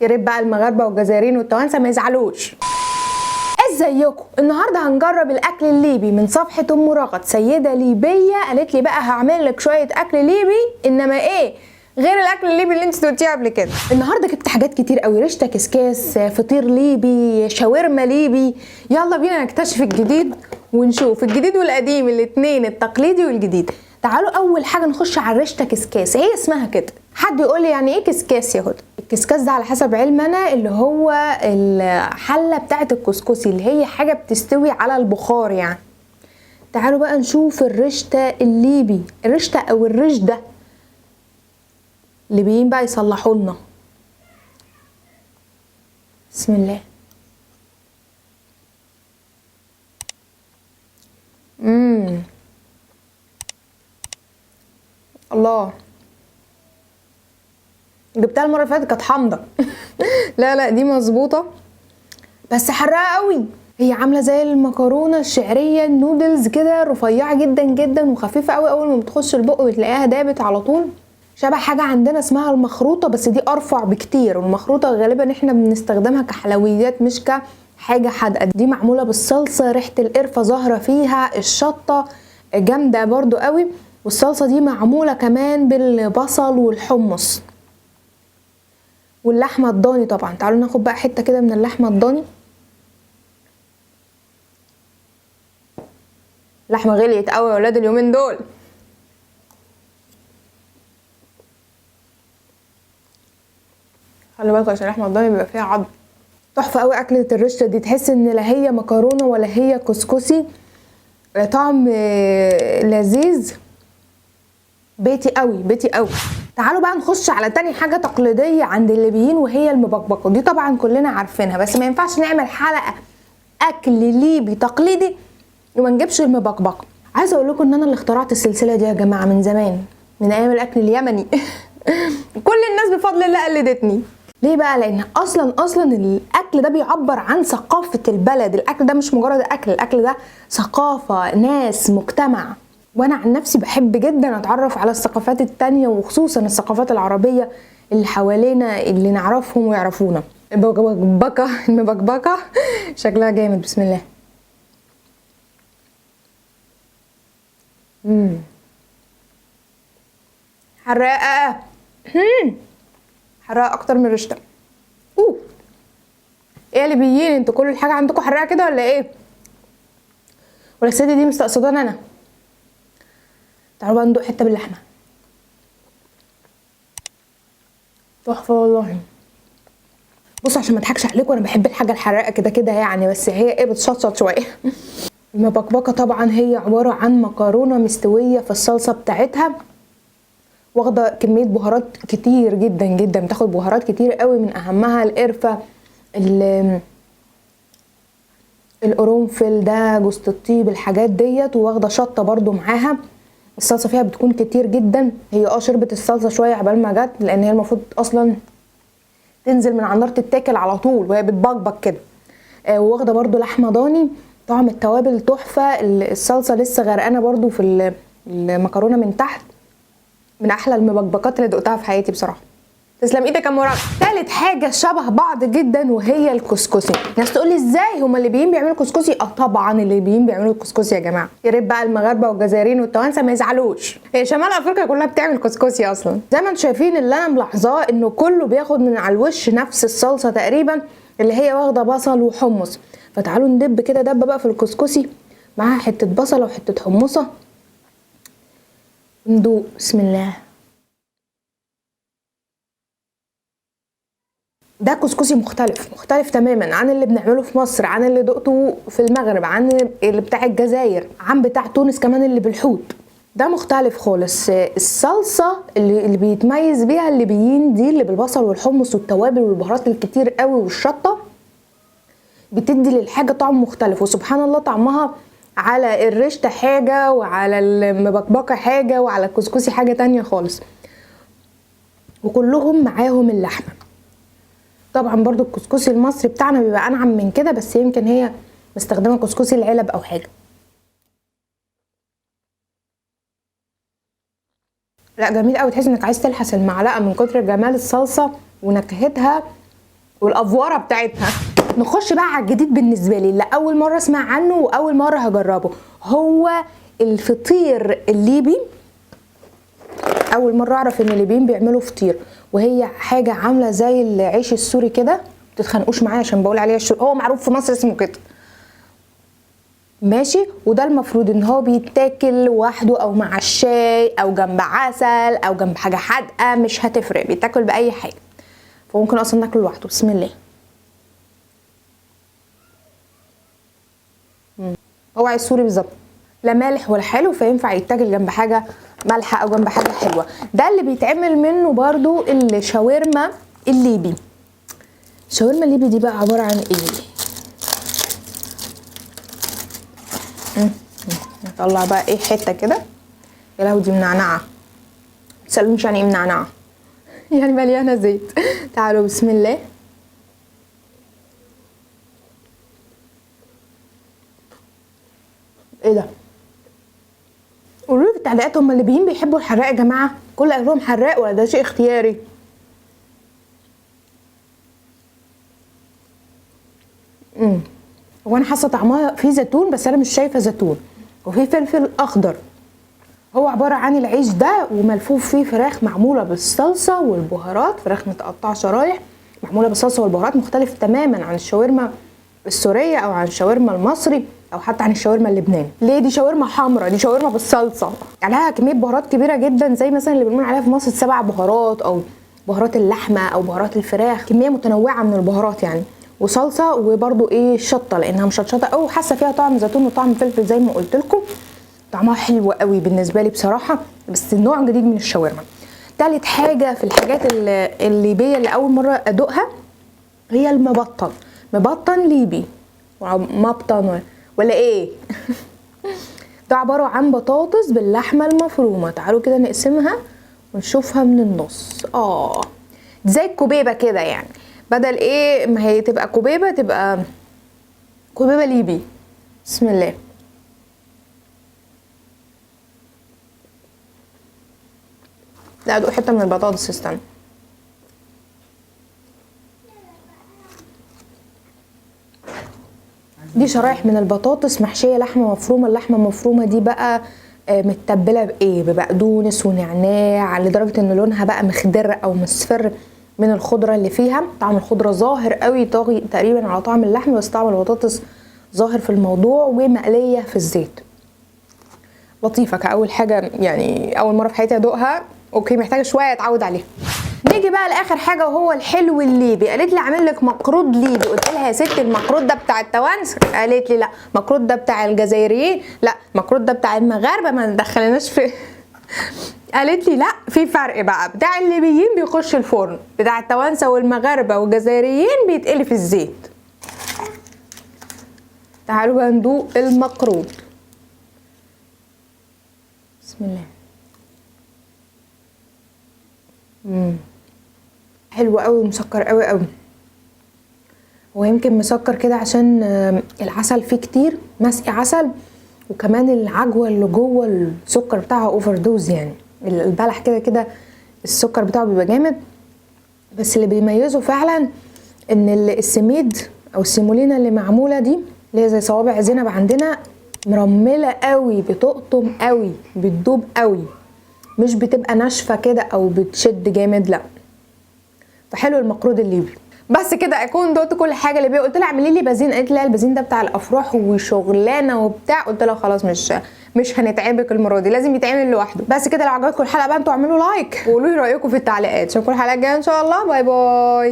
يا ريت بقى المغاربه والجزائريين والتوانسه ما يزعلوش. ازيكم؟ النهارده هنجرب الاكل الليبي من صفحه ام رغد، سيده ليبيه قالت لي بقى هعمل لك شويه اكل ليبي، انما ايه غير الاكل الليبي اللي انت دوقتيه قبل كده. النهارده جبت حاجات كتير قوي، رشته كسكاس، فطير ليبي، شاورما ليبي. يلا بينا نكتشف الجديد ونشوف الجديد والقديم الاتنين، التقليدي والجديد. تعالوا اول حاجه نخش على الرشته كسكاس. هي اسمها كده. حد يقول لي يعني ايه كسكاس يا هدى؟ الكسكاس ده على حسب علمنا اللي هو الحله بتاعه الكسكسي، اللي هي حاجه بتستوي على البخار يعني. تعالوا بقى نشوف الرشته الليبي، الرشته او الرشده الليبيين بقى يصلحوا لنا. بسم الله. الله، جبتها المره اللي فاتت كانت حامضه. لا دي مظبوطه بس حراقه قوي. هي عامله زي المكرونه الشعريه النودلز كده، رفيعه جدا جدا وخفيفه قوي، اول ما بتخش البق بتلاقيها دابت على طول. شبه حاجه عندنا اسمها المخروطه، بس دي ارفع بكتير، والمخروطه غالبا احنا بنستخدمها كحلويات مش كحاجه حادقه. دي معموله بالصلصه، ريحه القرفه ظاهره فيها، الشطه جامده برضو قوي، والصلصه دي معموله كمان بالبصل والحمص واللحمه الضاني. طبعا تعالوا ناخد بقى حته كده من اللحمه الضاني. لحمه غليت قوي يا ولاد اليومين دول. خلي بالكوا عشان اللحمه الضاني بيبقى فيها عظم. تحفه قوي اكله الرشه دي، تحس ان لا هي مكرونه ولا هي كسكسي، طعم لذيذ بيتي قوي بيتي قوي. تعالوا بقى نخش على تاني حاجه تقليديه عند الليبيين، وهي المبكبكه. دي طبعا كلنا عارفينها، بس ما ينفعش نعمل حلقه اكل ليبي تقليدي وما نجيبش المبكبكه. عايزه اقول لكم ان انا اللي اخترعت السلسله دي يا جماعه من زمان، من ايام الاكل اليمني. كل الناس بفضل الله قلدتني. ليه بقى؟ لان اصلا الاكل ده بيعبر عن ثقافه البلد. الاكل ده مش مجرد اكل، الاكل ده ثقافه، ناس، مجتمع. وانا عن نفسي بحب جدا اتعرف على الثقافات التانية، وخصوصا الثقافات العربيه اللي حوالينا، اللي نعرفهم ويعرفونا. المبكبكه شكلها جامد. بسم الله. حراقه، حراقه اكتر من رشته. ايه يا ليبيين، انتوا كل الحاجه عندكم حراقه كده ولا ايه؟ ولا السيده دي مستقصداني انا؟ تعالوا بقى ندوق حته باللحمه. تحفه والله. بصوا عشان ما اضحكش عليكم، انا بحب الحاجه الحراقه كده كده يعني، بس هي ايه بتشطشط شويه. المبكبكه طبعا هي عباره عن مكرونه مستويه في الصلصه بتاعتها، واخده كميه بهارات كتير جدا جدا، بتاخد بهارات كتير قوي، من اهمها القرفه، القرنفل ده، جوز الطيب، الحاجات ديت، واخده شطه برضو معاها. الصلصه فيها بتكون كتير جدا. هي شربت الصلصه شويه عبال ما جت، لان هي المفروض اصلا تنزل من على النار تتاكل على طول وهي بتبقبق كده. واخده برضو لحمه ضاني، طعم التوابل تحفه. الصلصه لسه غرقانه برضو في المكرونه من تحت. من احلى المبكبكات اللي دقتها في حياتي بصراحه. تسلم ايدك يا مراد. تالت حاجه شبه بعض جدا وهي الكسكسي. ناس تقول لي ازاي هما الليبيين بيعملوا كسكسي؟ طبعا الليبيين بيعملوا الكسكسي يا جماعه. يا ريت بقى المغاربه والجزائريين والتوانسه ما يزعلوش. هي شمال افريقيا كلها بتعمل كسكسي اصلا. زي ما انتم شايفين، اللي انا ملاحظاه انه كله بياخد من على الوش نفس الصلصه تقريبا، اللي هي واخده بصل وحمص. فتعالوا ندب كده دبه بقى في الكسكسي، معاها حته بصله وحته حمصه. ندوق. بسم الله. ده كسكسي مختلف تماما عن اللي بنعمله في مصر، عن اللي دقته في المغرب، عن اللي بتاع الجزائر، عن بتاع تونس كمان اللي بالحوت. ده مختلف خالص. الصلصه اللي بيتميز بيها الليبيين دي، اللي بالبصل والحمص والتوابل والبهارات الكتير قوي والشطه، بتدي للحاجه طعم مختلف. وسبحان الله طعمها على الرشته حاجه، وعلى المبكبكه حاجه، وعلى الكسكسي حاجه تانية خالص. وكلهم معاهم اللحمه. طبعا برضو الكسكسي المصري بتاعنا بيبقى انعم من كده، بس يمكن هي مستخدمه كسكسي العلب او حاجه. لا جميل قوي، تحس انك عايز تلحس المعلقه من كتر جمال الصلصه ونكهتها والافوره بتاعتها. نخش بقى على الجديد بالنسبه لي اللي اول مره اسمع عنه واول مره هجربه، هو الفطير الليبي. اول مره اعرف ان الليبيين بيعملوا فطير، وهي حاجه عامله زي العيش السوري كده. متتخانقوش معايا عشان بقول عليه هو معروف في مصر اسمه كده ماشي. وده المفروض ان هو بيتاكل لوحده او مع الشاي او جنب عسل او جنب حاجه حادقه، مش هتفرق، بيتاكل باي حاجه، فممكن اصلا ناكله لوحده. بسم الله. هو عيش سوري بالظبط، لا مالح ولا حلو، فينفع يتاكل جنب حاجه مالحه او جنب حاجه حلوه. ده اللي بيتعمل منه برضو الشاورما الليبي. الشاورما الليبي دي بقى عباره عن ايه؟ نطلع بقى ايه حته كده. يا لهوي دي منعنعه، متسألونيش يعني ايه منعنعه يعني مليانه زيت. تعالوا بسم الله. ايه ده؟ قولوا لي في التعليقات، هم الليبيين بيحبوا الحراق يا جماعه؟ كل اكلهم حراق ولا ده شيء اختياري؟ هو انا حاسه طعمها فيه زيتون بس انا مش شايفه زيتون، وفي فلفل اخضر. هو عباره عن العيش ده وملفوف فيه فراخ معموله بالصلصه والبهارات، فراخ متقطعه شرايح معموله بالصلصه والبهارات، مختلف تماما عن الشاورما السوريه او عن الشاورما المصري او حتى عن الشاورما اللبناني. ليه؟ دي شاورما حمراء، دي شاورما بالصلصه، عليها كميه بهارات كبيره جدا، زي مثلا اللي بنقول عليها في مصر 7 بهارات او بهارات اللحمه او بهارات الفراخ، كميه متنوعه من البهارات يعني، وصلصه وبرده ايه شطه لانها مشطشطه او حاسه فيها طعم زيتون وطعم فلفل زي ما قلت لكم. طعمها حلو قوي بالنسبه لي بصراحه، بس نوع جديد من الشاورما. تالت حاجه في الحاجات الليبيه اللي اول مره ادوقها هي المبطن. مبطن ليبي مبطن ولا ايه؟ ده عباره عن بطاطس باللحمه المفرومه. تعالوا كده نقسمها ونشوفها من النص. زي الكوبيبه كده يعني، بدل ايه ما هي تبقى كوبيبه تبقى كوبيبه ليبي. بسم الله. لا ادوق حته من البطاطس، استنى. دي شرايح من البطاطس محشيه لحمه مفرومه. اللحمه المفرومه دي بقى متبله بايه؟ ببقدونس ونعناع، لدرجه ان لونها بقى مخضر او مصفر من الخضره اللي فيها. طعم الخضره ظاهر قوي، طاغي تقريبا على طعم اللحم، بس طعم البطاطس ظاهر في الموضوع، ومقليه في الزيت. لطيفه كاول حاجه يعني، اول مره في حياتي ادوقها. اوكي محتاجه شويه اتعود عليها. نيجي بقى لاخر حاجه وهو الحلو الليبي. قالت لي اعمل لك مقروض ليبي، قلت لها يا ستي المقروض ده بتاع التوانسه. قالت لي لا مقروض ده بتاع الجزائريين، لا مقروض ده بتاع المغاربه، ما ندخلناش في قالت لي لا في فرق بقى، بتاع الليبيين بيخش الفرن، بتاع التوانسه والمغاربه والجزائريين بيتقلي في الزيت. تعالوا بقى ندوق المقروض. بسم الله. حلو قوي ومسكر قوي قوي. هو يمكن مسكر كده عشان العسل فيه كتير، مسقي عسل، وكمان العجوه اللي جوه السكر بتاعها اوفر دوز يعني. البلح كده كده السكر بتاعه بيبقى جامد، بس اللي بيميزه فعلا ان السميد او السيمولينا اللي معموله دي اللي هي زي صوابع زينب عندنا مرمله قوي، بتقطم قوي، بتدوب قوي، مش بتبقى ناشفه كده او بتشد جامد، لا. فحلو المقروض الليبي. بس كده اكون دوقت كل حاجه اللي قلت لها اعملي لي بازين. قالت لي البازين ده بتاع الافراح وشغلانه وبتاع. قلت لها خلاص مش هنتعبك المره دي، لازم يتعمل لوحده. بس كده لو عجبتكم الحلقه بقى انتوا اعملوا لايك وقولوا لي رايكم في التعليقات. اشوفكم الحلقه الجايه ان شاء الله. باي باي.